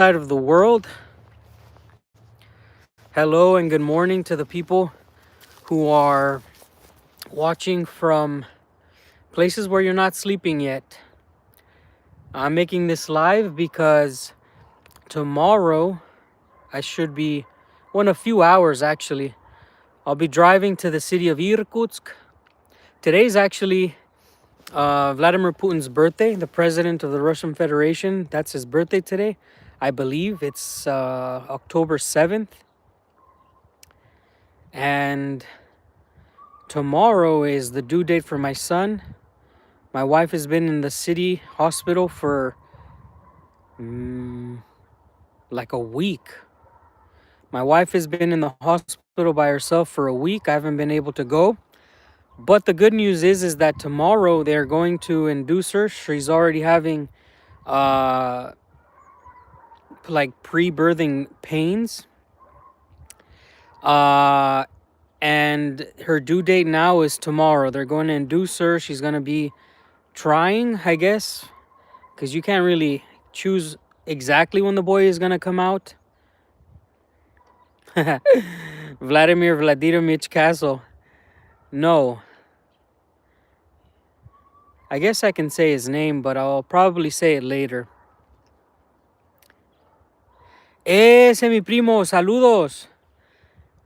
side of the world. Hello and good morning to the people who are watching from places where you're not sleeping yet. I'm making this live because tomorrow I should be, well, in a few hours actually, I'll be driving to the city of Irkutsk. Today's actually Vladimir Putin's birthday, the president of the Russian Federation. That's his birthday today. I believe it's October 7th. And tomorrow is the due date for my son. My wife has been in the city hospital for like a week. My wife has been in the hospital by herself for a week. I haven't been able to go. But the good news is that tomorrow they're going to induce her. She's already having like pre-birthing pains. And her due date now is tomorrow. They're going to induce her. She's going to be trying, I guess, because you can't really choose exactly when the boy is going to come out. Vladimir Vladimirovich Castle. No. I guess I can say his name, but I'll probably say it later. Ese mi primo, saludos.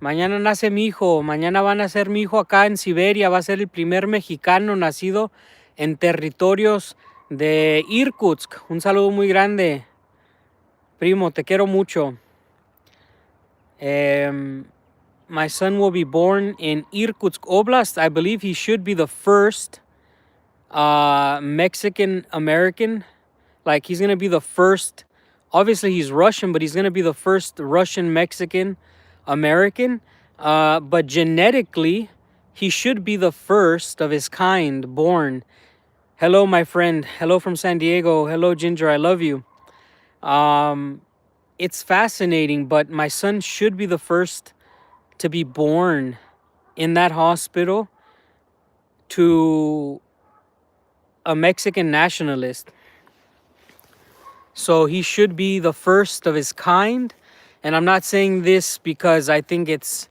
Mañana nace mi hijo. Mañana va a nacer mi hijo acá en Siberia. Va a ser el primer mexicano nacido en territorios de Irkutsk. Un saludo muy grande. Primo, te quiero mucho. My son will be born in Irkutsk Oblast. I believe he should be the first Mexican American. Like, he's going to be the first. Obviously, he's Russian, but he's going to be the first Russian Mexican American. But genetically, he should be the first of his kind born. Hello, my friend. Hello from San Diego. Hello, Ginger. I love you. It's fascinating, but my son should be the first to be born in that hospital to a Mexican nationalist. So he should be the first of his kind. And I'm not saying this because I think it's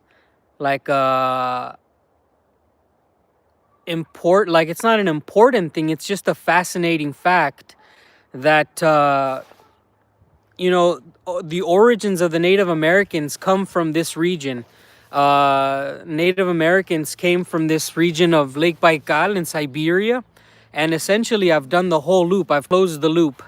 like it's not an important thing. It's just a fascinating fact that the origins of the Native Americans come from this region. Native Americans came from this region of Lake Baikal in Siberia. And essentially, I've done the whole loop. I've closed the loop.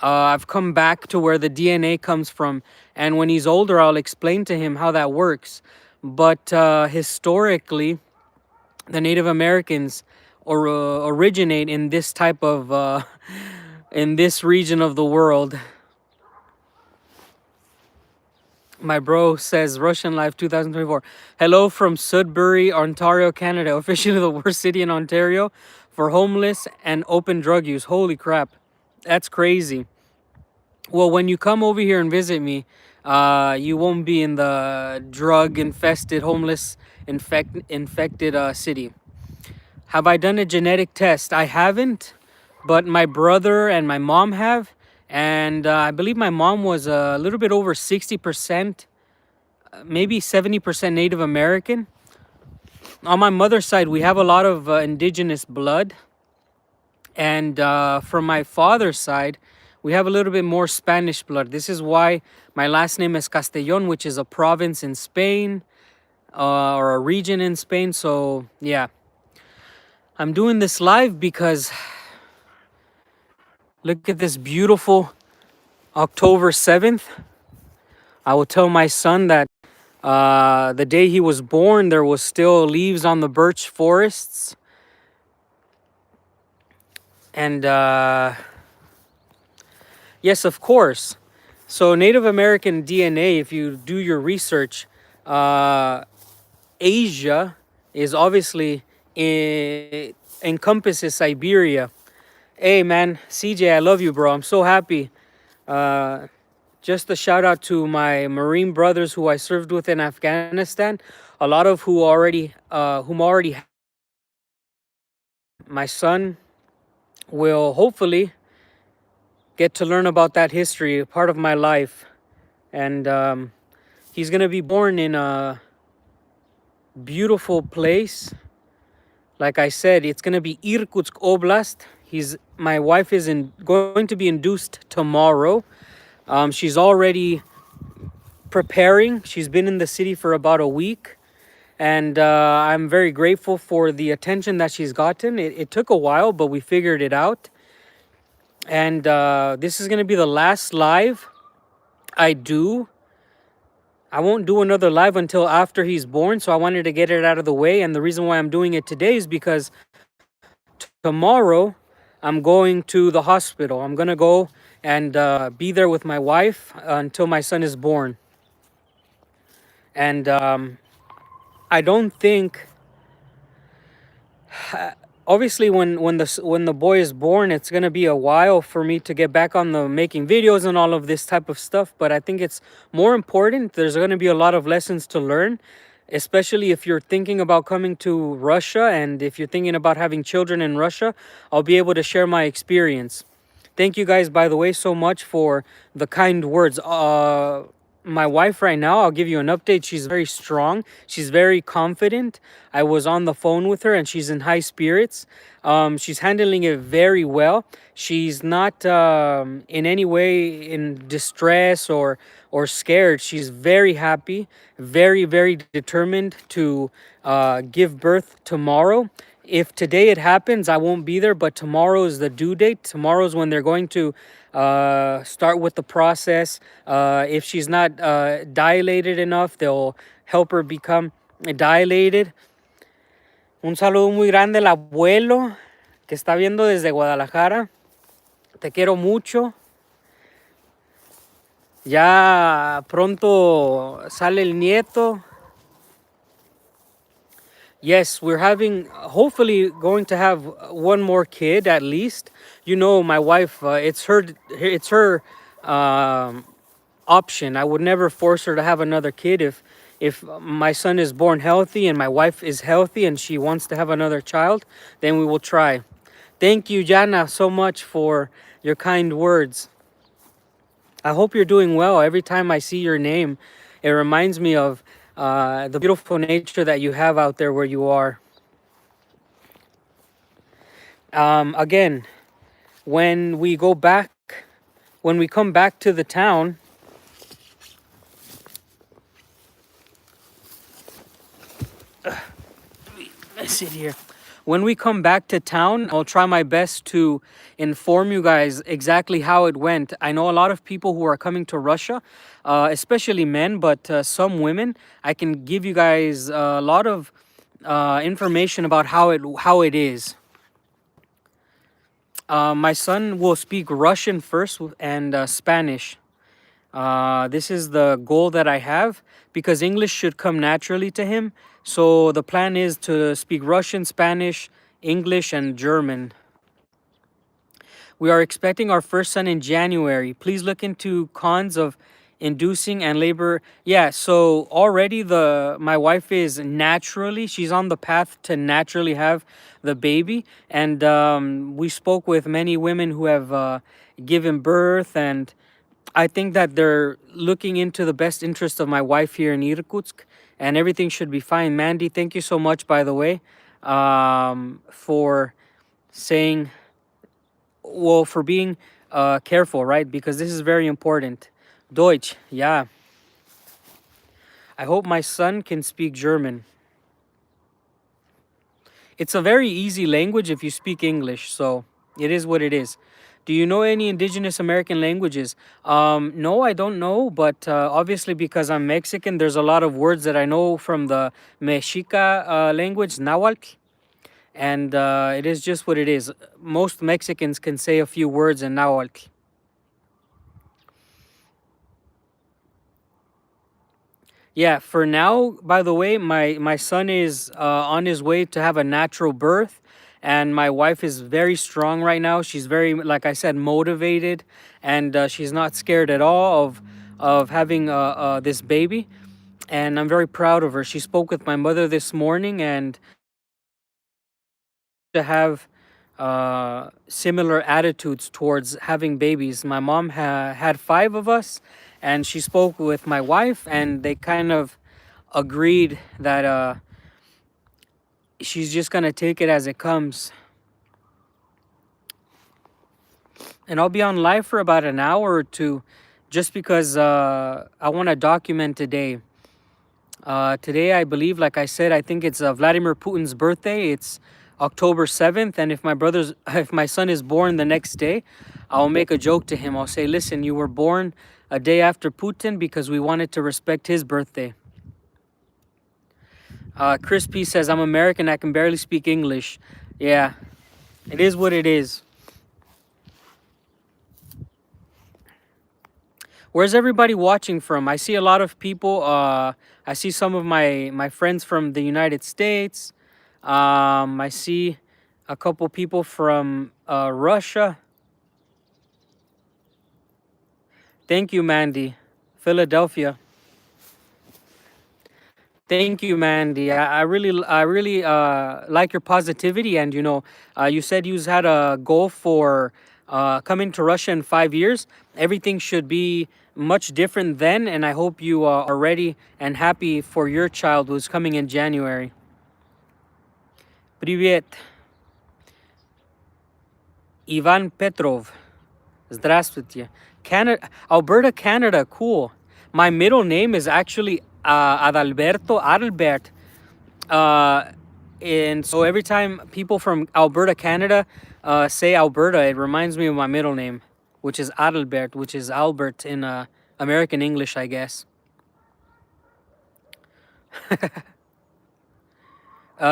I've come back to where the DNA comes from. And when he's older, I'll explain to him how that works. But historically, the Native Americans originate in this type of, in this region of the world. My bro says Russian Life 2024. Hello from Sudbury, Ontario, Canada. Officially the worst city in Ontario for homeless and open drug use. Holy crap. That's crazy. Well, when you come over here and visit me, you won't be in the drug-infested, homeless, infected city. Have I done a genetic test? I haven't, but my brother and my mom have. And I believe my mom was a little bit over 60%, maybe 70% Native American. On my mother's side, we have a lot of indigenous blood. And from my father's side, we have a little bit more Spanish blood. This is why my last name is Castellón, which is a province in Spain or a region in Spain. So, yeah. I'm doing this live because look at this beautiful October 7th. I will tell my son that the day he was born, there was still leaves on the birch forests. And yes, of course. So Native American DNA, if you do your research, Asia is obviously encompasses Siberia. Hey man, CJ, I love you, bro. I'm so happy. Just a shout out to my Marine brothers who I served with in Afghanistan. A lot of whom already my son will hopefully get to learn about that history, a part of my life. And he's gonna be born in a beautiful place. Like I said, it's gonna be Irkutsk Oblast. My wife is going to be induced tomorrow. She's already preparing. She's been in the city for about a week, and I'm very grateful for the attention that she's gotten. It took a while, but we figured it out. And this is gonna be the last live I do. I won't do another live until after he's born, so I wanted to get it out of the way. And the reason why I'm doing it today is because tomorrow I'm going to the hospital. I'm gonna go and be there with my wife until my son is born. And I don't think, obviously when the boy is born, it's gonna be a while for me to get back on the making videos and all of this type of stuff. But I think it's more important. There's gonna be a lot of lessons to learn, especially if you're thinking about coming to Russia, and if you're thinking about having children in Russia. I'll be able to share my experience. Thank you guys, by the way, so much for the kind words. My wife right now, I'll give you an update. She's very strong. She's very confident. I was on the phone with her and she's in high spirits. She's handling it very well. She's not in any way in distress or scared. She's very happy, very, very determined to give birth tomorrow. If today it happens, I won't be there, but tomorrow is the due date. Tomorrow's when they're going to start with the process. If she's not dilated enough, they'll help her become dilated. Un saludo muy grande al abuelo que está viendo desde Guadalajara. Te quiero mucho. Ya pronto sale el nieto. Yes, we're hopefully going to have one more kid at least. You know, my wife, it's her option. I would never force her to have another kid. If my son is born healthy and my wife is healthy and she wants to have another child, then we will try. Thank you, Jana, so much for your kind words. I hope you're doing well. Every time I see your name, it reminds me of the beautiful nature that you have out there where you are. Again, when we come back to the town, I sit here. When we come back to town, I'll try my best to inform you guys exactly how it went. I know a lot of people who are coming to Russia, especially men, but some women. I can give you guys a lot of information about how it is. My son will speak Russian first and Spanish. This is the goal that I have because English should come naturally to him. So the plan is to speak Russian, Spanish, English, and German. We are expecting our first son in January. Please look into cons of inducing and labor. Yeah, so already my wife is she's on the path to naturally have the baby. And we spoke with many women who have given birth, and I think that they're looking into the best interest of my wife here in Irkutsk, and everything should be fine. Mandy, thank you so much, by the way, for saying, for being careful, right? Because this is very important. Deutsch, yeah. I hope my son can speak German. It's a very easy language if you speak English, so it is what it is. Do you know any indigenous American languages? No, I don't know, but obviously because I'm Mexican, there's a lot of words that I know from the Mexica language, Nahuatl, and it is just what it is. Most Mexicans can say a few words in Nahuatl. Yeah, for now, by the way, my son is on his way to have a natural birth, and my wife is very strong right now. She's very, like I said, motivated, and she's not scared at all of having this baby, and I'm very proud of her. She spoke with my mother this morning, and to have similar attitudes towards having babies. My mom had five of us, and she spoke with my wife, and they kind of agreed that she's just gonna take it as it comes. And I'll be on live for about an hour or two, just because I want to document today. Today, I believe, like I said, I think it's Vladimir Putin's birthday. It's October 7th, and if if my son is born the next day, I'll make a joke to him. I'll say, "Listen, you were born a day after Putin because we wanted to respect his birthday." Chris P says, "I'm American. I can barely speak English." Yeah, it is what it is. Where's everybody watching from? I see a lot of people. I see some of my friends from the United States. I see a couple people from Russia. Thank you, Mandy. Philadelphia. Thank you, Mandy. I really like your positivity, and you said you had a goal for coming to Russia in 5 years. Everything should be much different then, and I hope you are ready and happy for your child who's coming in January. Привет, Ivan Petrov. Здравствуйте. Canada, Alberta, Canada. Cool. My middle name is actually Adalberto Adalbert. And so every time people from Alberta, Canada say Alberta, it reminds me of my middle name, which is Adalbert, which is Albert in American English, I guess.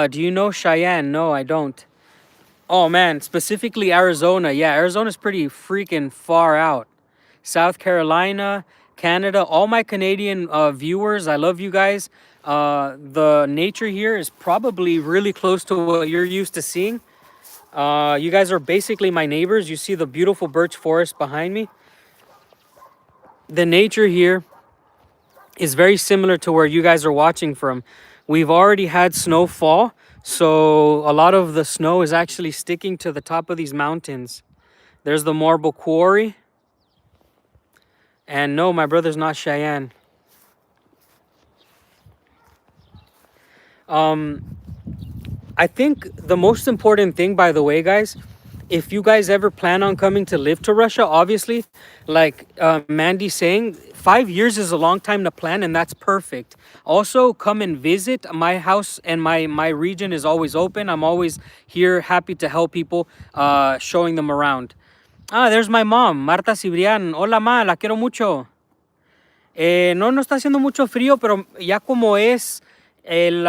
Do you know Cheyenne? No, I don't. Oh man, specifically Arizona. Yeah, Arizona's pretty freaking far out. South Carolina, Canada, all my Canadian viewers, I love you guys. The nature here is probably really close to what you're used to seeing. You guys are basically my neighbors. You see the beautiful birch forest behind me. The nature here is very similar to where you guys are watching from. We've already had snowfall, so a lot of the snow is actually sticking to the top of these mountains. There's the marble quarry. And no, my brother's not Cheyenne. I think the most important thing, by the way, guys, if you guys ever plan on coming to live to Russia, obviously, like Mandy's saying, 5 years is a long time to plan, and that's perfect. Also, come and visit. My house and my region is always open. I'm always here, happy to help people, showing them around. Ah, there's my mom, Marta Siberian. Hola, ma, la quiero mucho. No está haciendo mucho frío, pero ya como es el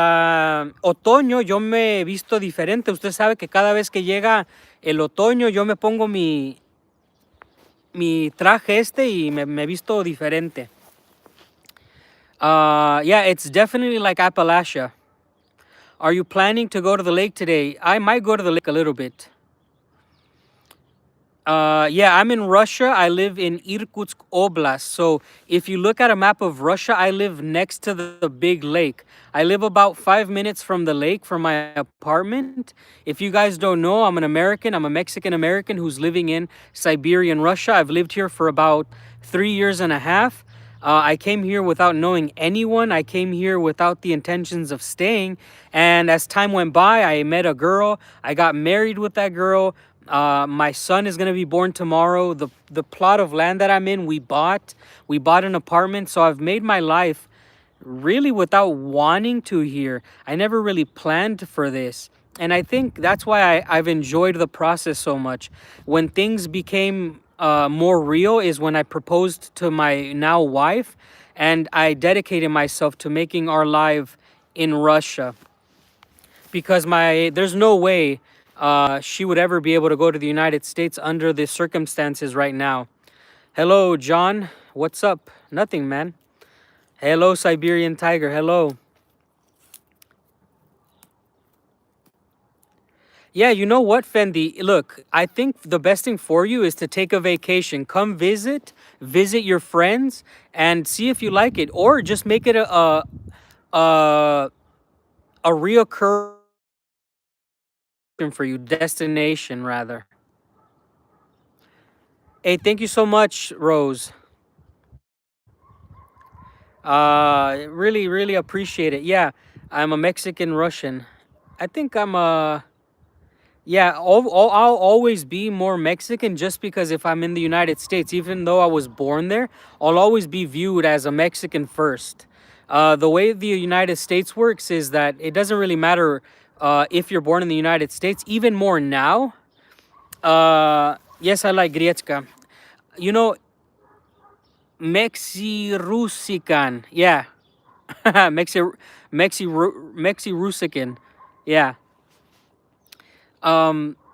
otoño, yo me he visto diferente. Usted sabe que cada vez que llega el otoño, yo me pongo mi traje y me visto diferente. Yeah, it's definitely like Appalachia. Are you planning to go to the lake today? I might go to the lake a little bit. Yeah, I'm in Russia. I live in Irkutsk Oblast. So if you look at a map of Russia, I live next to the big lake. I live about 5 minutes from the lake from my apartment. If you guys don't know, I'm an American. I'm a Mexican American who's living in Siberian Russia. I've lived here for about 3 years and a half. I came here without knowing anyone. I came here without the intentions of staying. And as time went by, I met a girl. I got married with that girl. My son is gonna be born tomorrow. The plot of land that I'm in, we bought an apartment. So I've made my life really without wanting to here. I never really planned for this. And I think that's why I've enjoyed the process so much. When things became more real is when I proposed to my now wife, and I dedicated myself to making our life in Russia. Because there's no way she would ever be able to go to the United States under the circumstances right now. Hello, John. What's up? Nothing, man. Hello, Siberian Tiger. Hello. Yeah, you know what, Fendi? Look, I think the best thing for you is to take a vacation. Come visit your friends, and see if you like it, or just make it a reoccurring for you, destination rather. Hey, thank you so much, Rose. Really, really appreciate it. Yeah, I'm a Mexican Russian. I think I'm a Yeah, I'll always be more Mexican just because if I'm in the United States, even though I was born there, I'll always be viewed as a Mexican first. The way the United States works is that it doesn't really matter if you're born in the United States, even more now. Yes, I like Griechka. You know, Mexi-Rusican. Yeah. Mexi Mexi-Rusican. Yeah.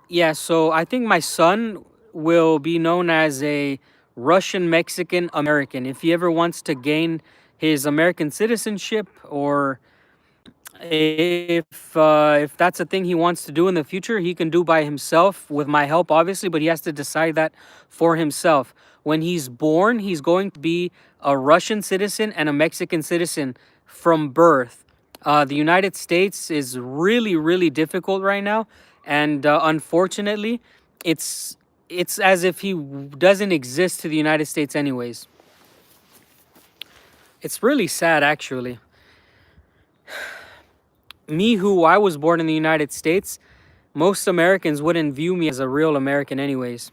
Yeah, so I think my son will be known as a Russian Mexican American. If he ever wants to gain his American citizenship, or if that's a thing he wants to do in the future, he can do by himself with my help, obviously, but he has to decide that for himself. When he's born, he's going to be a Russian citizen and a Mexican citizen from birth. The United States is really, really difficult right now, and unfortunately, it's it's as if he doesn't exist to the United States, anyways. It's really sad, actually. Me, who I was born in the United States, most Americans wouldn't view me as a real American, anyways.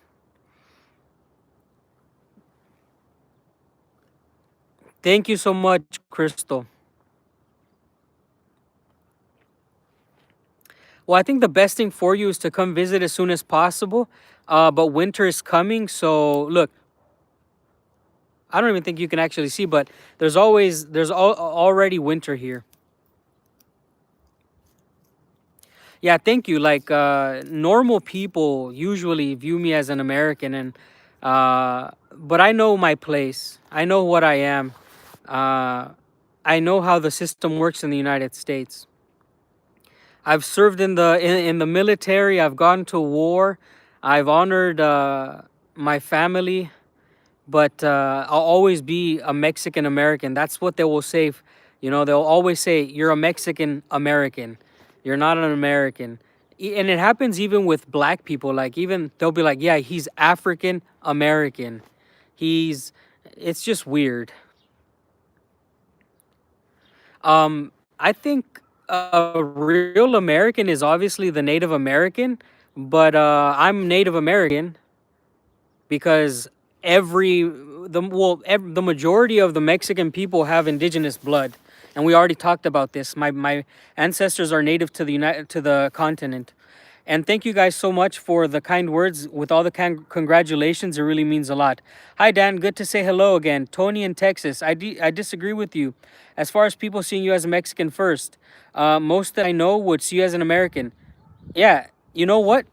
Thank you so much, Crystal. Well, I think the best thing for you is to come visit as soon as possible. But winter is coming, so look, I don't even think you can actually see, but already winter here. Yeah, thank you. Like normal people usually view me as an American, and but I know my place. I know what I am. Uh, I know how the system works in the United States. I've served in the military. I've gone to war. I've honored my family, but I'll always be a Mexican American. That's what they will say. You know, they'll always say you're a Mexican American. You're not an American. And it happens even with black people. Like even they'll be like, yeah, he's African American. He's. It's just weird. I think a real American is obviously the Native American, but I'm Native American because the majority of the Mexican people have indigenous blood, and we already talked about this. My ancestors are native to the continent. And thank you guys so much for the kind words. With all the congratulations, it really means a lot. Hi, Dan. Good to say hello again. Tony in Texas. I disagree with you. As far as people seeing you as a Mexican first, most that I know would see you as an American. Yeah, you know what?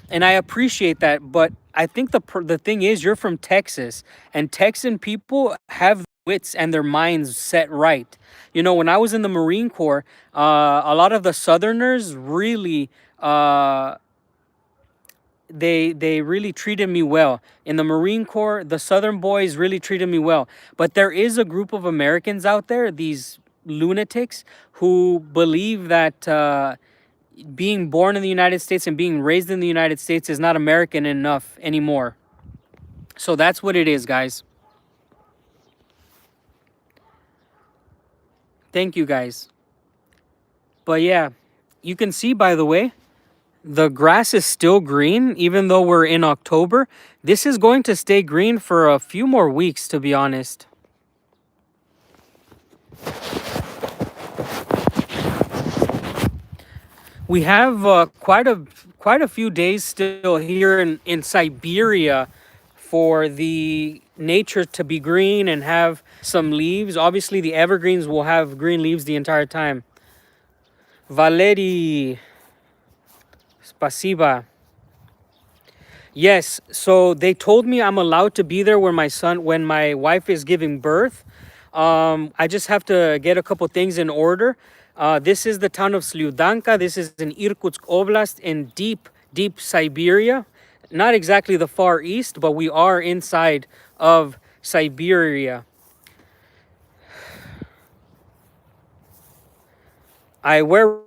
And I appreciate that. But I think the thing is, you're from Texas, and Texan people have wits and their minds set right. You know, when I was in the Marine Corps, a lot of the Southerners really they really treated me well. In the Marine Corps, the Southern boys really treated me well. But there is a group of Americans out there, these lunatics, who believe that being born in the United States and being raised in the United States is not American enough anymore. So that's what it is, guys. Thank you, guys. But yeah, you can see, by the way, the grass is still green, even though we're in October. This is going to stay green for a few more weeks, to be honest. We have quite a few days still here in Siberia for the nature to be green and have some leaves. Obviously, the evergreens will have green leaves the entire time. Valeri, spasiba. Yes, so they told me I'm allowed to be there when my wife is giving birth. I just have to get a couple things in order. This is the town of Slyudanka. This is in Irkutsk Oblast in deep, deep Siberia. Not exactly the far east, but we are inside of Siberia. I wear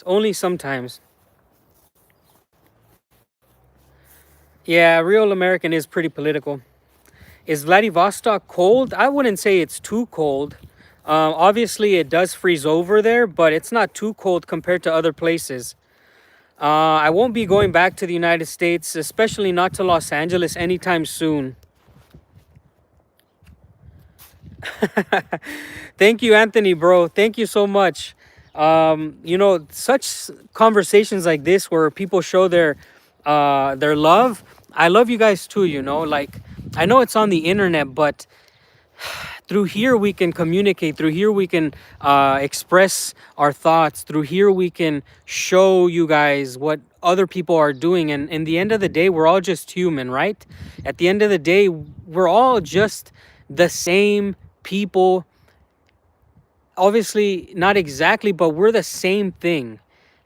Only sometimes. Yeah, real American is pretty political. Is Vladivostok cold? I wouldn't say it's too cold. Obviously, it does freeze over there, but it's not too cold compared to other places. I won't be going back to the United States, especially not to Los Angeles anytime soon. Thank you, Anthony, bro. Thank you so much. Such conversations like this where people show their love. I love you guys too. Like I know it's on the internet, but through here we can communicate. Through here we can express our thoughts. Through here we can show you guys what other people are doing. And in the end of the day, we're all just human, right? At the end of the day, we're all just the same people. Obviously not exactly, but we're the same thing.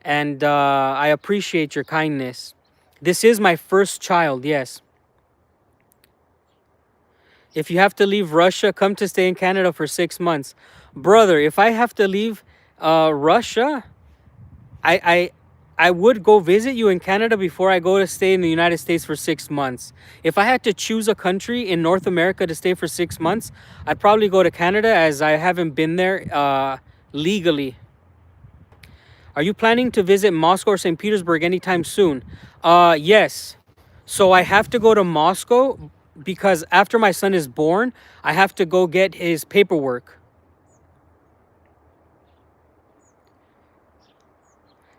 And I appreciate your kindness. This is my first child. Yes. If you have to leave Russia, come to stay in Canada for 6 months. Brother, if I have to leave Russia, I, I I would go visit you in Canada before I go to stay in the United States for 6 months. If I had to choose a country in North America to stay for 6 months, I'd probably go to Canada, as I haven't been there legally. Are you planning to visit Moscow or St. Petersburg anytime soon? Yes. So I have to go to Moscow because after my son is born, I have to go get his paperwork.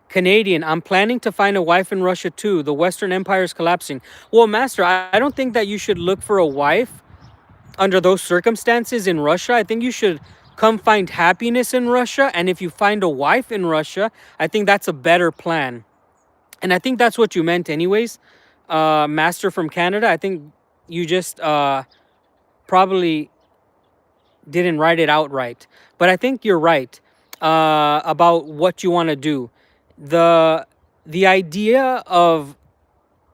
Canadian, I'm planning to find a wife in Russia too. The Western Empire is collapsing. Well, Master, I don't think that you should look for a wife under those circumstances in Russia. I think you should come find happiness in Russia. And if you find a wife in Russia, I think that's a better plan. And I think that's what you meant, anyways. Master from Canada, I think you just probably didn't write it out right. But I think you're right about what you want to do. The the idea of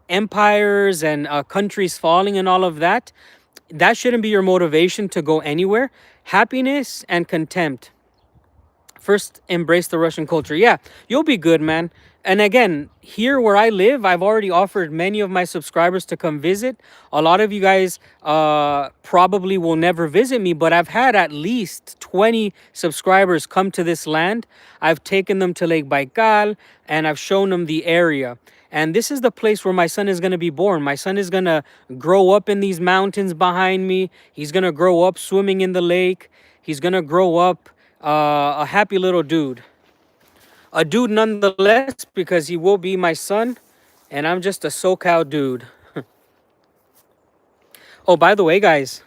empires and countries falling and all of that, that shouldn't be your motivation to go anywhere. Happiness and contempt. First, embrace the Russian culture. Yeah, you'll be good, man. And again, here where I live, I've already offered many of my subscribers to come visit. A lot of you guys probably will never visit me, but I've had at least 20 subscribers come to this land. I've taken them to Lake Baikal and I've shown them the area. And this is the place where my son is going to be born. My son is going to grow up in these mountains behind me. He's going to grow up swimming in the lake. He's going to grow up a happy little dude. A dude nonetheless, because he will be my son, and I'm just a SoCal dude. Oh, by the way, guys,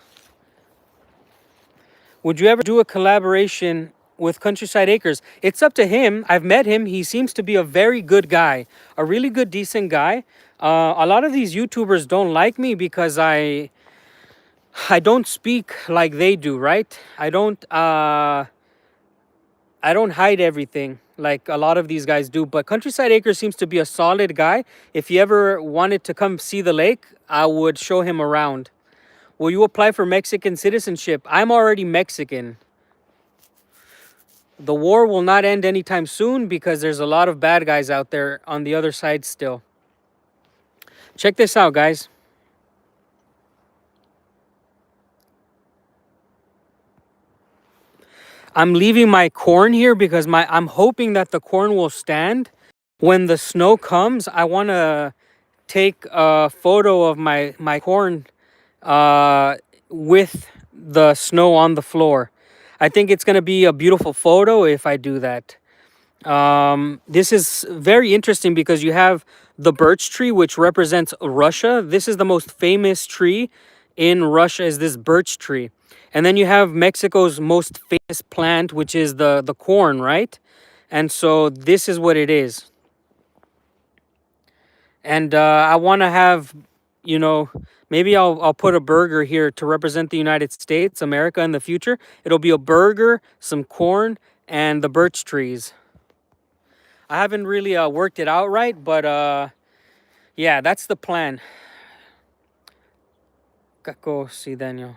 would you ever do a collaboration with Countryside Acres? It's up to him. I've met him. He seems to be a very good guy, a really good, decent guy. A lot of these YouTubers don't like me because I don't speak like they do, right? I don't hide everything like a lot of these guys do, but Countryside Acres seems to be a solid guy. If he ever wanted to come see the lake, I would show him around. Will you apply for Mexican citizenship? I'm already Mexican. The war will not end anytime soon because there's a lot of bad guys out there on the other side still. Check this out, guys. I'm leaving my corn here because I'm hoping that the corn will stand. When the snow comes, I want to take a photo of my corn with the snow on the floor. I think it's going to be a beautiful photo if I do that. This is very interesting because you have the birch tree, which represents Russia. This is the most famous tree in Russia, is this birch tree. And then you have Mexico's most famous plant, which is the corn, right? And so this is what it is. And I want to have, maybe I'll put a burger here to represent the United States, America in the future. It'll be a burger, some corn, and the birch trees. I haven't really worked it out right, but yeah, that's the plan. Kako si Daniel.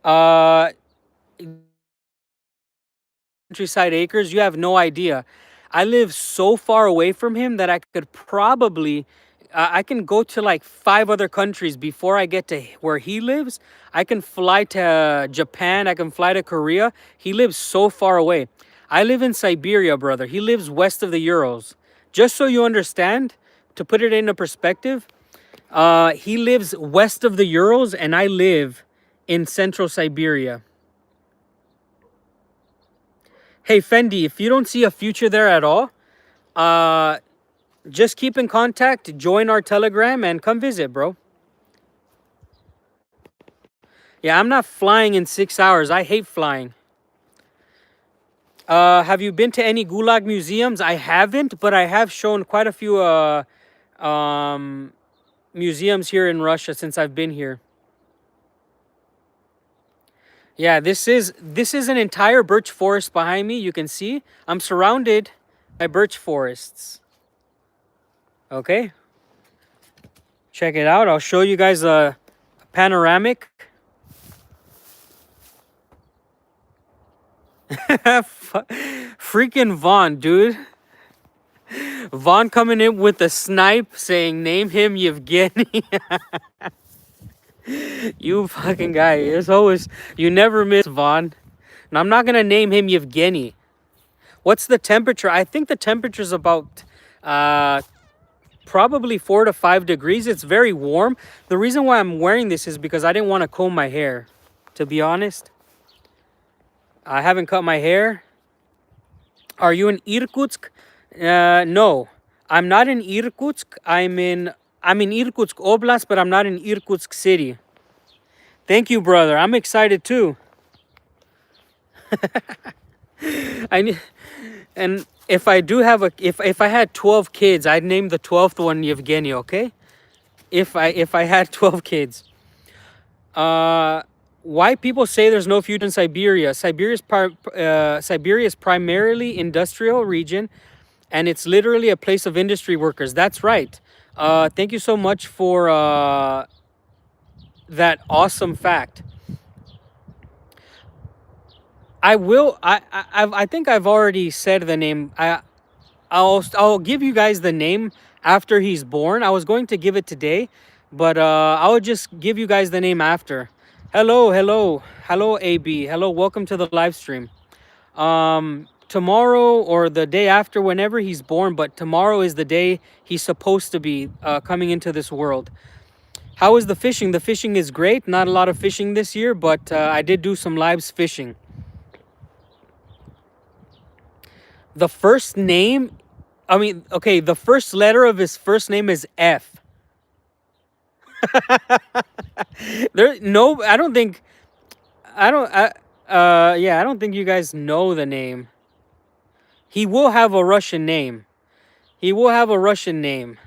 Uh, countryside acres, you have no idea. I live so far away from him that I could probably, I can go to like 5 other countries before I get to where he lives. I can fly to Japan. I can fly to Korea. He lives so far away. I live in Siberia, brother. He lives west of the Urals. Just so you understand, to put it into perspective, he lives west of the Urals, and I live in central Siberia. Hey, Fendi, if you don't see a future there at all, uh, just keep in contact, join our Telegram, and come visit, bro. Yeah, I'm not flying in 6 hours. I hate flying. Have you been to any Gulag museums? I haven't, but I have shown quite a few um, museums here in Russia since I've been here. Yeah, this is an entire birch forest behind me. You can see I'm surrounded by birch forests. Okay, check it out. I'll show you guys a panoramic. Freaking Vaughn, dude. Vaughn coming in with a snipe saying, name him Yevgeny. You fucking guy. It's always, you never miss, Vaughn. And I'm not going to name him Yevgeny. What's the temperature? I think the temperature is about probably 4 to 5 degrees. It's very warm. The reason why I'm wearing this is because I didn't want to comb my hair. To be honest, I haven't cut my hair. Are you in Irkutsk? No, I'm not in Irkutsk. I'm in Irkutsk Oblast, but I'm not in Irkutsk City. Thank you, brother. I'm excited too. I need, and if I do have if I had 12 kids, I'd name the 12th one Yevgeny. Okay, if I had 12 kids. Why people say there's no future in Siberia? Siberia is primarily industrial region, and it's literally a place of industry workers. That's right. Thank you so much for that awesome fact. I will. I think I've already said the name. I'll give you guys the name after he's born. I was going to give it today, but I'll just give you guys the name after. Hello, hello, hello, AB. Hello, welcome to the live stream. Tomorrow or the day after, whenever he's born, but tomorrow is the day he's supposed to be coming into this world. How is the fishing? The fishing is great. Not a lot of fishing this year, but I did do some lives fishing. The first name, okay, the first letter of his first name is F. No, I don't think, yeah, I don't think you guys know the name. He will have a Russian name. He will have a Russian name.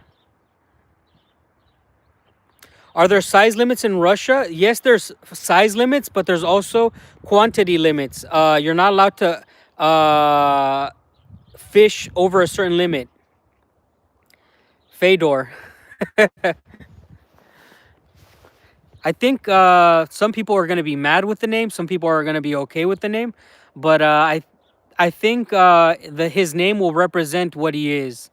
Are there size limits in Russia? Yes, there's size limits, but there's also quantity limits. You're not allowed to fish over a certain limit. Fedor. I think some people are going to be mad with the name. Some people are going to be okay with the name. But I think his name will represent what he is.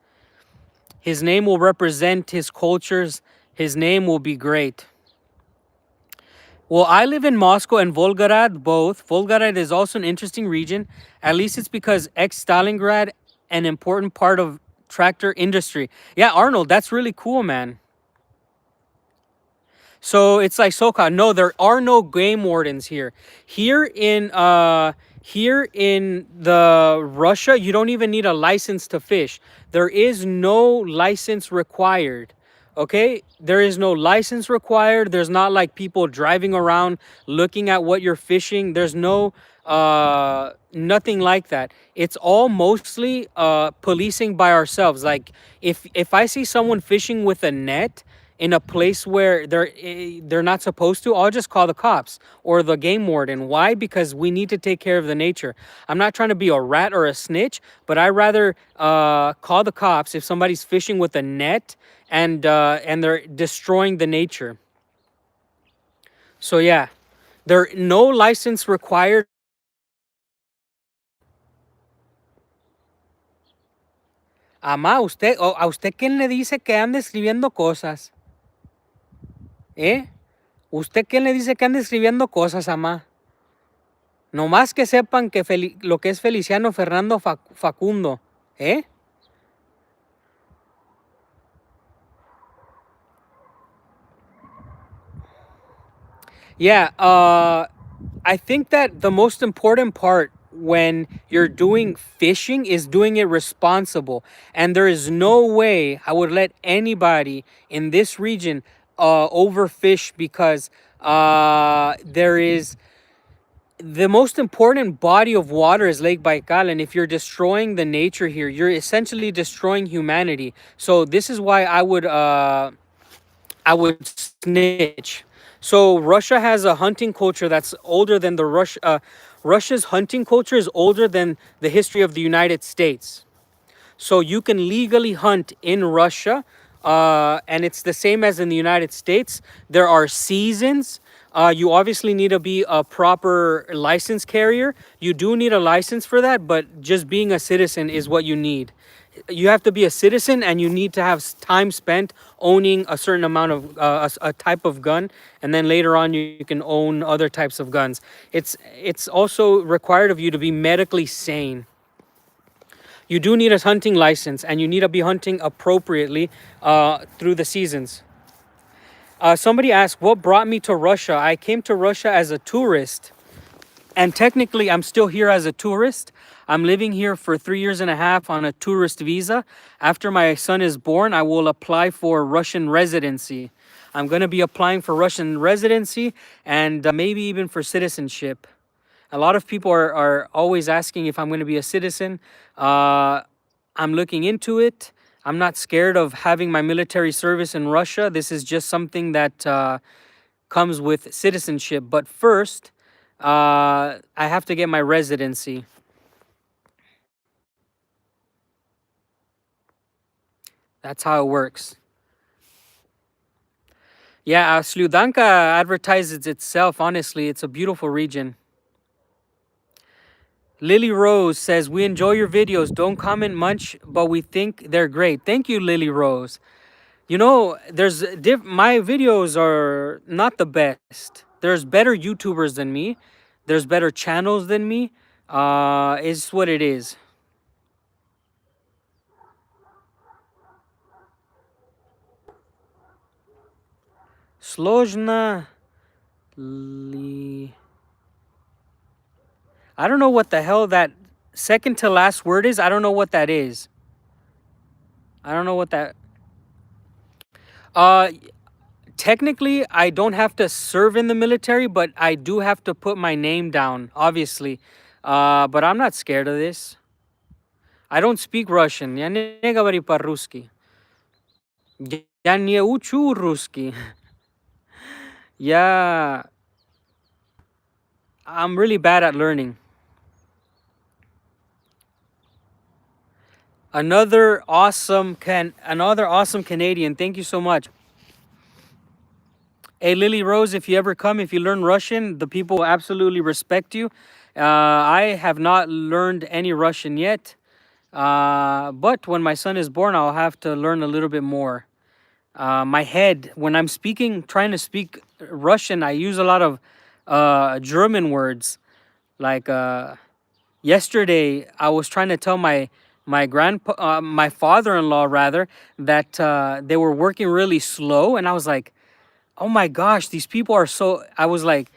His name will represent his cultures. His name will be great. Well, I live in Moscow and Volgograd, both. Volgograd is also an interesting region. At least it's because ex-Stalingrad, an important part of tractor industry. Yeah, Arnold, that's really cool, man. So it's like SoCal. No, there are no game wardens here. Here in the Russia, you don't even need a license to fish. There is no license required. Okay? There is no license required. There's not like people driving around looking at what you're fishing. There's no nothing like that. It's all mostly policing by ourselves. Like if I see someone fishing with a net in a place where they're not supposed to, I'll just call the cops or the game warden. Why? Because we need to take care of the nature. I'm not trying to be a rat or a snitch, but I rather call the cops if somebody's fishing with a net and they're destroying the nature. So yeah, there no license required. Amá, a usted quién le dice que ande escribiendo cosas, ¿eh? ¿Usted quién le dice que ande escribiendo cosas, amá? Nomás que sepan que lo que es Feliciano Fernando Facundo, ¿eh? Yeah, I think that the most important part when you're doing fishing is doing it responsible. And there is no way I would let anybody in this region overfish because there is the most important body of water is Lake Baikal, and if you're destroying the nature here, you're essentially destroying humanity. So this is why I would snitch. So Russia has a hunting culture that's older than Russia's hunting culture is older than the history of the United States. So you can legally hunt in Russia, and it's the same as in the United States. There are seasons. You obviously need to be a proper license carrier. You do need a license for that, but just being a citizen is what you need. You have to be a citizen, and you need to have time spent owning a certain amount of a type of gun, and then later on you can own other types of guns. It's also required of you to be medically sane. You do need a hunting license, and you need to be hunting appropriately through the seasons. Somebody asked, what brought me to Russia? I came to Russia as a tourist, and technically I'm still here as a tourist. I'm living here for 3 years and a half on a tourist visa. After my son is born, I will apply for Russian residency. I'm going to be applying for Russian residency and maybe even for citizenship. A lot of people are always asking if I'm going to be a citizen. I'm looking into it. I'm not scared of having my military service in Russia. This is just something that comes with citizenship. But first, I have to get my residency. That's how it works. Yeah, Sludanka advertises itself. Honestly, it's a beautiful region. Lily Rose says, we enjoy your videos. Don't comment much, but we think they're great. Thank you, Lily Rose. You know, my videos are not the best. There's better YouTubers than me. There's better channels than me. It's what it is. Slojna li. I don't know what the hell that second to last word is. I don't know what that is. I don't know what that. Uh, Technically, I don't have to serve in the military, but I do have to put my name down, obviously. But I'm not scared of this. I don't speak Russian. Я не говорю по-русски. Я не учу русский. Yeah, I'm really bad at learning. Another awesome Canadian. Thank you so much. Hey, Lily Rose, if you ever come, if you learn Russian, the people will absolutely respect you. I have not learned any Russian yet, but when my son is born, I'll have to learn a little bit more. My head, when I'm trying to speak Russian, I use a lot of German words. Like yesterday, I was trying to tell my father-in-law rather, that they were working really slow, and I was like, oh my gosh, these people are so. I was like,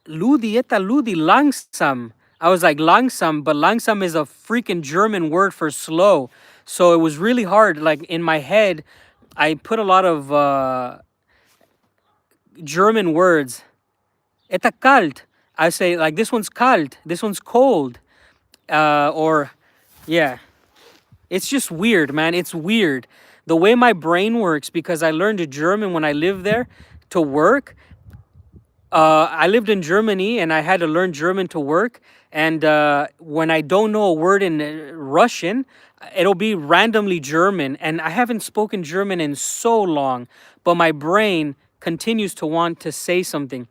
Ludi, eta Ludi, langsam. I was like, langsam, but langsam is a freaking German word for slow. So it was really hard. Like in my head, I put a lot of German words. Eta kalt. I say, like, this one's kalt, this one's cold. Or, yeah. It's just weird, man. It's weird. The way my brain works, because I learned German when I lived there to work. I lived in Germany and I had to learn German to work. And when I don't know a word in Russian, it'll be randomly German. And I haven't spoken German in so long, but my brain continues to want to say something.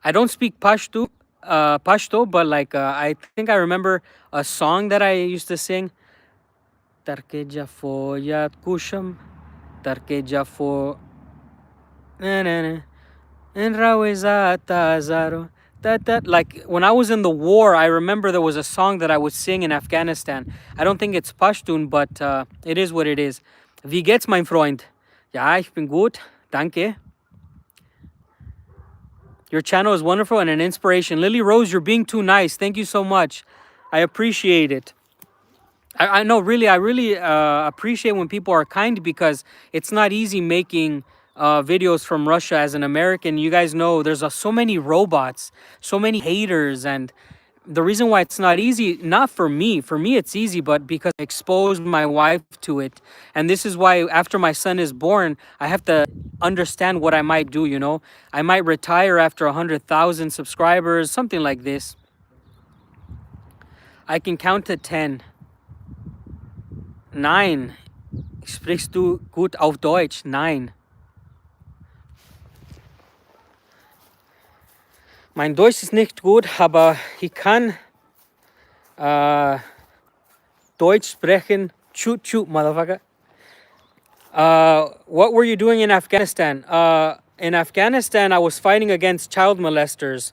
I don't speak Pashto. Pashto, but like I think I remember a song that I used to sing. Tarkeja fo yat kusham, tarkeja fo na na na, and raweza tazaro. That like when I was in the war, I remember there was a song that I would sing in Afghanistan. I don't think it's Pashtun, but it is what it is. Wie geht's, mein Freund? Ja, ich bin gut. Danke. Your channel is wonderful and an inspiration. Lily Rose, you're being too nice. Thank you so much. I appreciate it. I know, really, I really appreciate when people are kind, because it's not easy making videos from Russia as an American. You guys know there's so many robots, so many haters, and the reason why it's not easy, not for me it's easy, but because I exposed my wife to it. And this is why after my son is born, I have to understand what I might do, you know. I might retire after 100,000 subscribers, something like this. I can count to 10. 9. Sprichst du gut auf Deutsch? Nein. Mein Deutsch ist nicht gut, aber ich kann Deutsch sprechen. Shoot, shoot, motherfucker. What were you doing in Afghanistan? In Afghanistan, I was fighting against child molesters.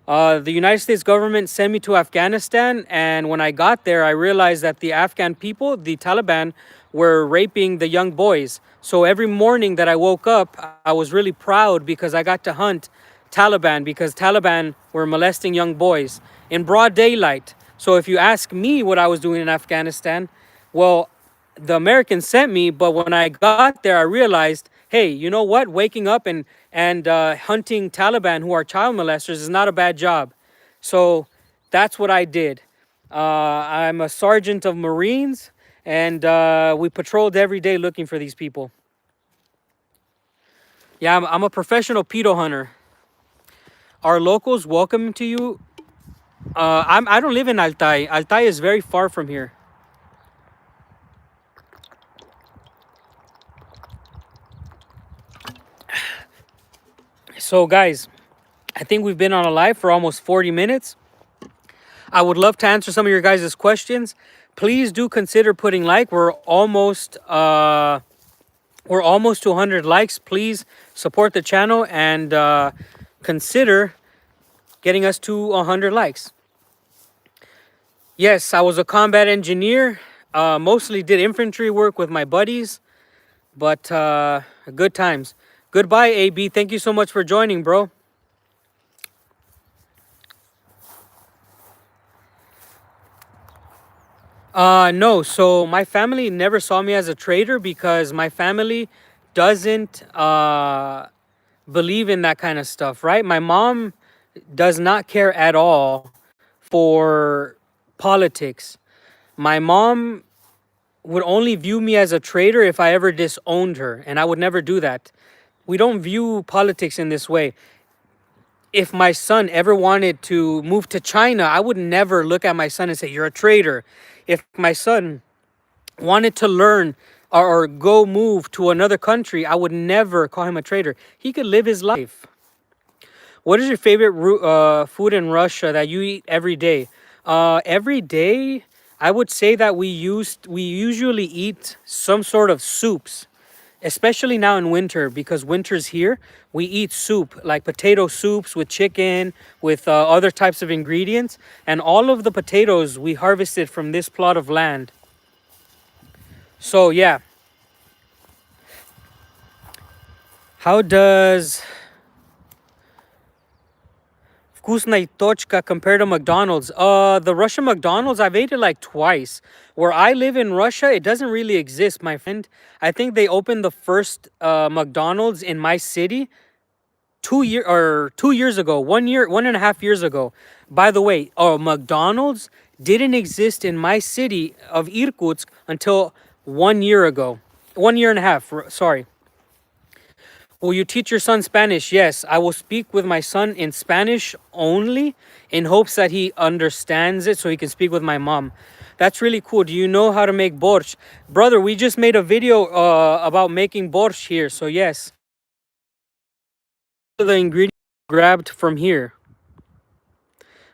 The United States government sent me to Afghanistan, and when I got there, I realized that the Afghan people, the Taliban, were raping the young boys. So every morning that I woke up, I was really proud because I got to hunt Taliban, because Taliban were molesting young boys in broad daylight. So if you ask me what I was doing in Afghanistan, well, the Americans sent me, but when I got there, I realized, hey, you know what? Waking up and hunting Taliban who are child molesters is not a bad job. So that's what I did. I'm a sergeant of Marines, and we patrolled every day looking for these people. Yeah, I'm a professional pedo hunter. Are locals welcome to you? I don't live in Altai. Altai is very far from here. So guys, I think we've been on a live for almost 40 minutes. I would love to answer some of your guys' questions. Please do consider putting like. We're almost to 100 likes. Please support the channel and consider getting us to 100 likes. Yes, I was a combat engineer. Mostly did infantry work with my buddies, but good times. Goodbye, AB. Thank you so much for joining, bro. No, so my family never saw me as a traitor because my family doesn't believe in that kind of stuff, right? My mom does not care at all for politics. My mom would only view me as a traitor if I ever disowned her, and I would never do that. We don't view politics in this way. If my son ever wanted to move to China, I would never look at my son and say, you're a traitor. If my son wanted to learn or go move to another country, I would never call him a traitor. He could live his life. What is your favorite food in Russia that you eat every day? Every day, I would say that we usually eat some sort of soups, especially now in winter, because winter's here. We eat soup, like potato soups with chicken, with other types of ingredients. And all of the potatoes we harvested from this plot of land. So yeah. How does Vkusnaya Tochka compare to McDonald's? The Russian McDonald's, I've ate it like twice. Where I live in Russia, it doesn't really exist, my friend. I think they opened the first McDonald's in my city 2 years ago, 1.5 years ago. By the way, McDonald's didn't exist in my city of Irkutsk until 1 year ago. 1.5 years, sorry. Will you teach your son Spanish? Yes, I will speak with my son in Spanish only in hopes that he understands it so he can speak with my mom. That's really cool. Do you know how to make borscht? Brother, we just made a video about making borscht here, so yes. The ingredients grabbed from here.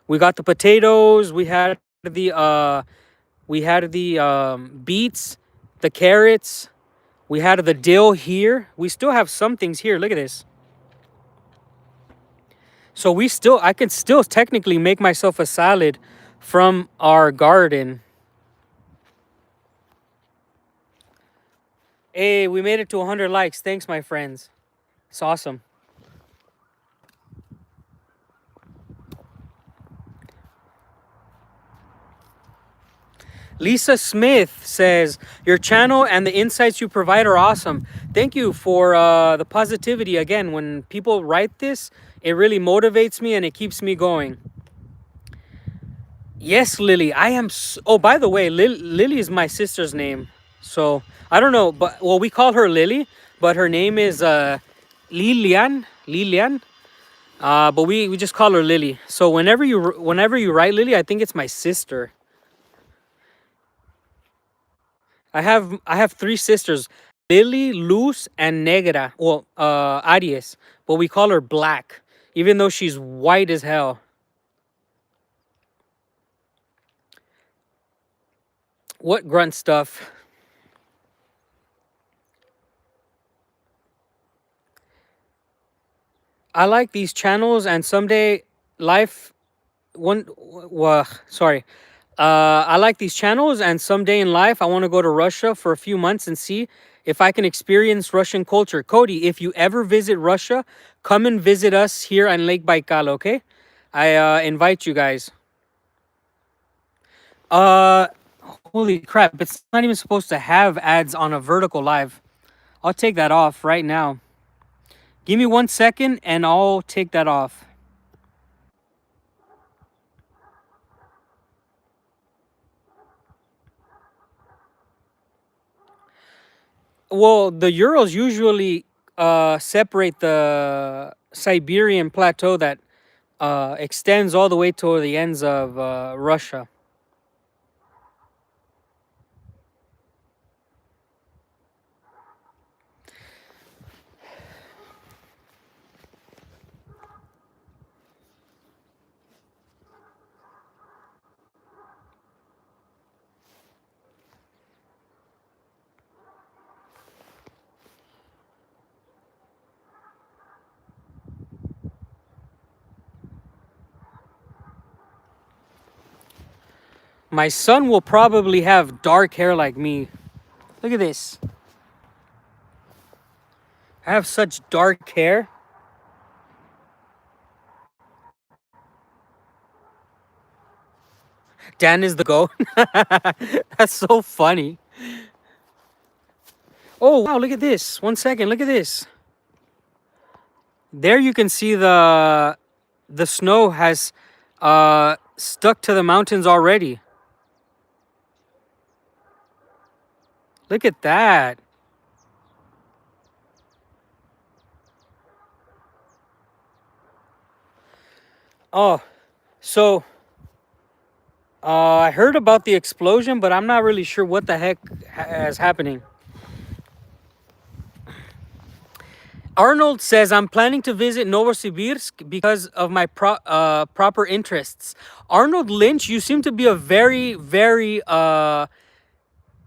We got the potatoes. We had the beets, the carrots. We had the dill here. We still have some things here. Look at this. So I can still technically make myself a salad from our garden. Hey, we made it to 100 likes. Thanks, my friends. It's awesome. Lisa Smith says, your channel and the insights you provide are awesome. Thank you for the positivity. Again, when people write this, it really motivates me and it keeps me going. Yes, Lily. I am. Oh, by the way, Lily is my sister's name. So I don't know, but well, we call her Lily, but her name is Lilian. Lilian. But we just call her Lily. So whenever you write Lily, I think it's my sister. I have three sisters, Lily, Luz, and Negra. Well, Aries, but we call her Black, even though she's white as hell. What grunt stuff? I like these channels, and someday life one. Well, sorry. I like these channels, and someday in life, I want to go to Russia for a few months and see if I can experience Russian culture. Cody, if you ever visit Russia, come and visit us here on Lake Baikal, okay? I invite you guys. Uh, Holy crap! It's not even supposed to have ads on a vertical live. I'll take that off right now. Give me 1 second, and I'll take that off. Well, the Urals usually separate the Siberian plateau that extends all the way to the ends of Russia. My son will probably have dark hair like me. Look at this. I have such dark hair. Dan is the goat. That's so funny. Oh, wow, look at this. 1 second, look at this. There you can see the snow has stuck to the mountains already. Look at that. Oh, so I heard about the explosion, but I'm not really sure what the heck is happening. Arnold says, I'm planning to visit Novosibirsk because of my proper interests. Arnold Lynch, you seem to be a very, very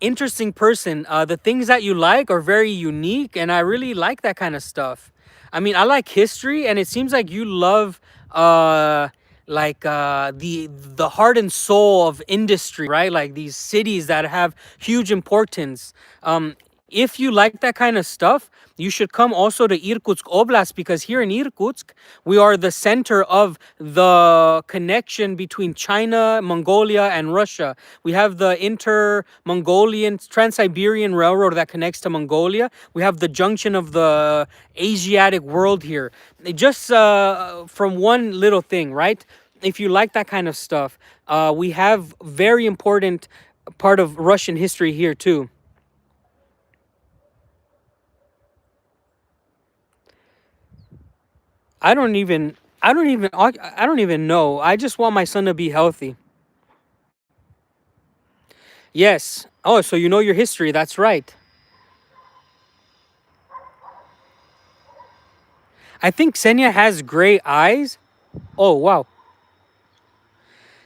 interesting person. The things that you like are very unique, and I really like that kind of stuff. I mean, I like history, and it seems like you love the heart and soul of industry, right? Like these cities that have huge importance. If you like that kind of stuff, you should come also to Irkutsk Oblast, because here in Irkutsk, we are the center of the connection between China, Mongolia, and Russia. We have the inter-Mongolian Trans-Siberian Railroad that connects to Mongolia. We have the junction of the Asiatic world here. Just from one little thing, right? If you like that kind of stuff, we have very important part of Russian history here too. I don't even know. I just want my son to be healthy. Yes. Oh, so you know your history. That's right. I think Xenia has gray eyes. Oh, wow.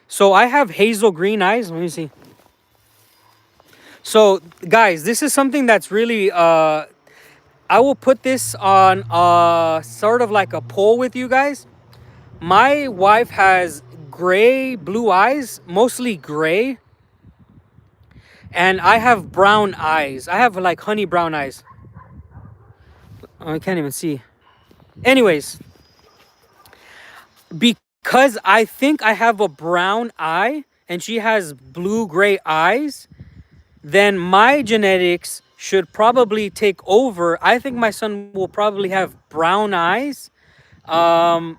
So I have hazel green eyes. Let me see. So guys, this is something that's really I will put this on sort of like a poll with you guys. My wife has gray blue eyes, mostly gray, and I have brown eyes. I have like honey brown eyes. Oh, I can't even see. Anyways, because I think I have a brown eye and she has blue gray eyes, then my genetics should probably take over. I think my son will probably have brown eyes um,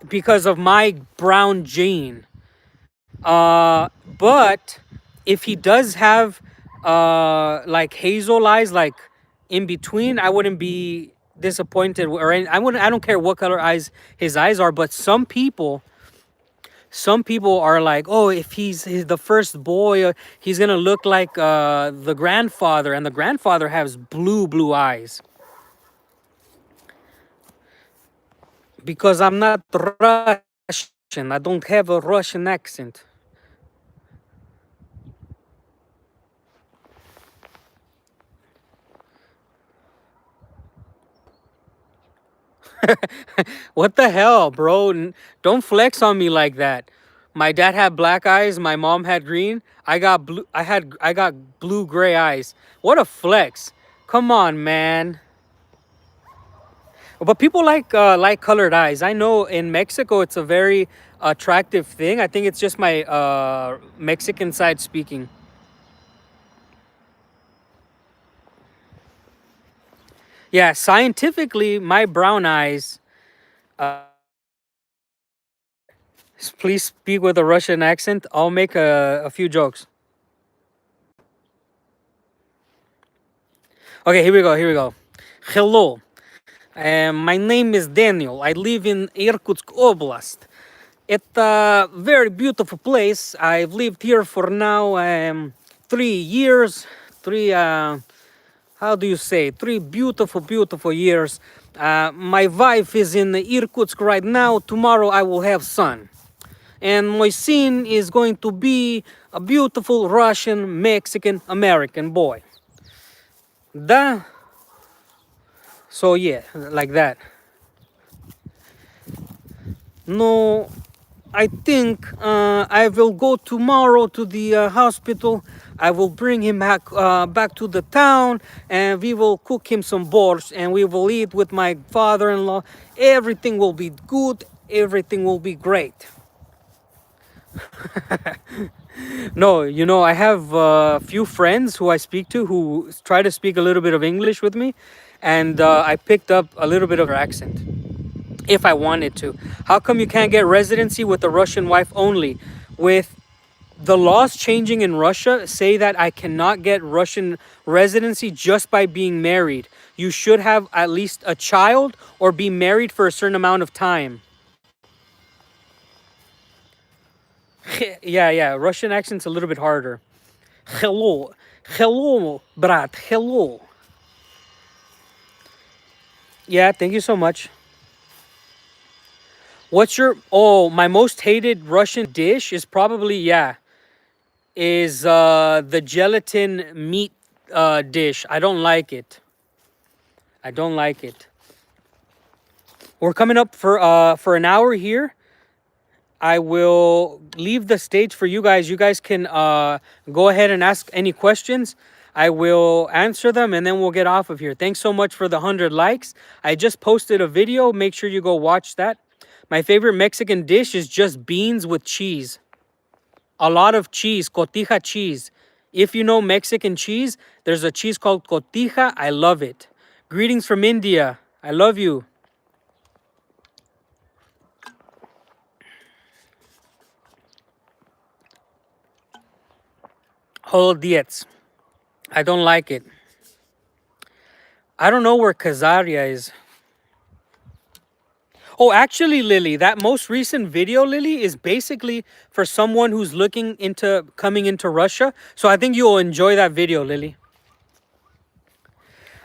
because of my brown gene. But if he does have like hazel eyes, like in between, I wouldn't be disappointed or I wouldn't. I don't care what color eyes his eyes are. But some people are like, oh, if he's the first boy, he's gonna look like the grandfather, and the grandfather has blue eyes. Because I'm not Russian, I don't have a Russian accent. What the hell, bro? Don't flex on me like that. My dad had black eyes, my mom had green. I got blue. I got blue gray eyes. What a flex. Come on, man. But people like colored eyes. I know in Mexico it's a very attractive thing. I think it's just my Mexican side speaking. Yeah, scientifically, my brown eyes. Uh, please speak with a Russian accent. I'll make a few jokes. Okay, here we go. Here we go. Hello. My name is Daniel. I live in Irkutsk Oblast. It's a very beautiful place. I've lived here for now 3 years. Three, how do you say? 3 beautiful years. My wife is in Irkutsk right now. Tomorrow I will have son. And my son is going to be a beautiful Russian, Mexican, American boy. Da. So yeah, like that. No, I think I will go tomorrow to the hospital. I will bring him back to the town, and we will cook him some borscht, and we will eat with my father-in-law. Everything will be good. Everything will be great. No, I have a few friends who I speak to who try to speak a little bit of English with me, and I picked up a little bit of their accent if I wanted to. How come you can't get residency with a Russian wife only? With the laws changing in Russia, say that I cannot get Russian residency just by being married. You should have at least a child or be married for a certain amount of time. Yeah, Russian accent's a little bit harder. Hello, hello, brat, hello. Yeah, thank you so much. My most hated Russian dish is probably, yeah, is the gelatin meat dish. I don't like it. I don't like it. We're coming up for an hour here. I will leave the stage for you guys. You guys can go ahead and ask any questions. I will answer them and then we'll get off of here. Thanks so much for the 100 likes. I just posted a video. Make sure you go watch that. My favorite Mexican dish is just beans with cheese. A lot of cheese, cotija cheese. If you know Mexican cheese, there's a cheese called cotija. I love it. Greetings from India. I love you. Hold diets. I don't like it. I don't know where Kazaria is. Oh, actually, Lily, that most recent video, Lily, is basically for someone who's looking into coming into Russia. So I think you'll enjoy that video, Lily.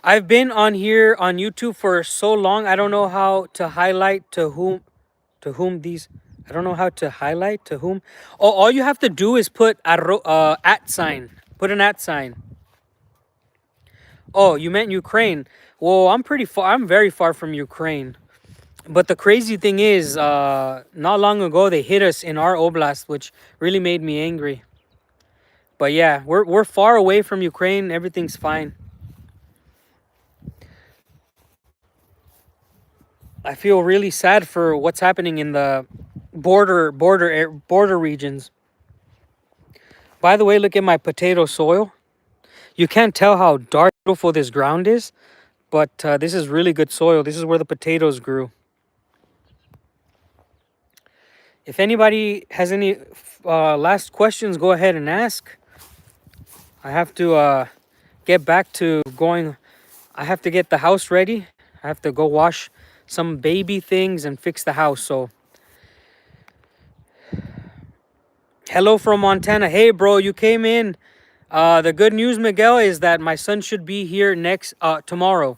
I've been on here on YouTube for so long. I don't know how to highlight to whom these. I don't know how to highlight to whom. Oh, all you have to do is put at sign. Put an at sign. Oh, you meant Ukraine. Well, I'm pretty far. I'm very far from Ukraine. But the crazy thing is, not long ago they hit us in our oblast, which really made me angry. But yeah, we're far away from Ukraine. Everything's fine. I feel really sad for what's happening in the border regions. By the way, look at my potato soil. You can't tell how dark beautiful this ground is, but this is really good soil. This is where the potatoes grew. If anybody has any last questions, go ahead and ask. I have to get back to going. I have to get the house ready. I have to go wash some baby things and fix the house. So, hello from Montana. Hey, bro, you came in. The good news, Miguel, is that my son should be here tomorrow.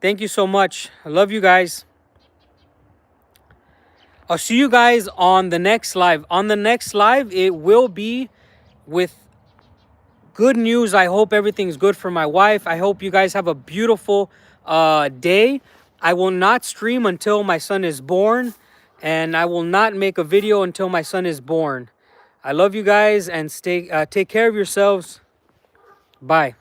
Thank you so much. I love you guys. I'll see you guys on the next live. On the next live, it will be with good news. I hope everything's good for my wife. I hope you guys have a beautiful day. I will not stream until my son is born, and I will not make a video until my son is born. I love you guys, and take care of yourselves. Bye.